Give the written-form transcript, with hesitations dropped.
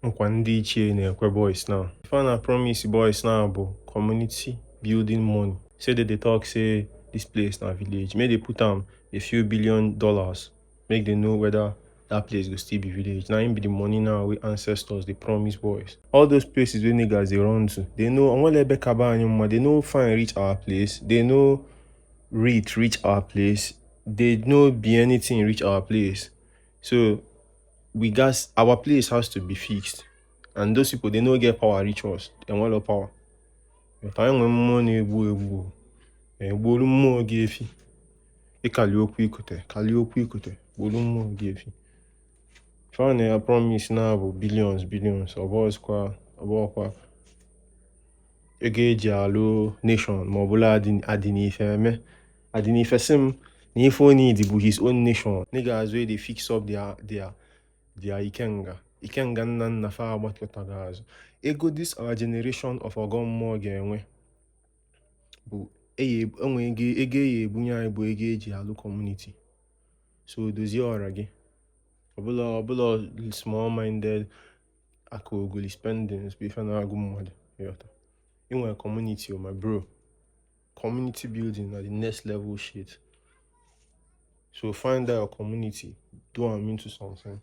nkwa ndị ichie na-ekwe boys now. If I na promise boys now bụ community building money. Say they talk say this place na village. Make they put am a few $billions. Make they know whether that place will still be village. Now in be the money now we ancestors they promise boys. All those places where niggas they run to. They know they know fine reach our place. They know reach our place. They know be anything reach our place. So our place has to be fixed. And those people they no get power reach us. They want no power. But I when money egbu gbolu mmụọ gị efi. Ịkali okwu ikote gbolu mmụọ gị efi. Fine, I promise now about billions. Ọbọkwa ego eji alụ nation ma ọbụla adịnife sim na ife o need bụ his own nation. Niggas wey dey fix up their ikenga nna fa agbatọtaga azụ. Ego this our generation of ọgọ mmụọ ga-enwe bụ ego ebunye anyị bụ ego eji alụ community. So dozie ọra gị. Ọbụla small minded akogoli spendings bụ ife na-agụ mmadụ. Inwe community, my bro. Community building at the next level shit. So find out your community, do am into something.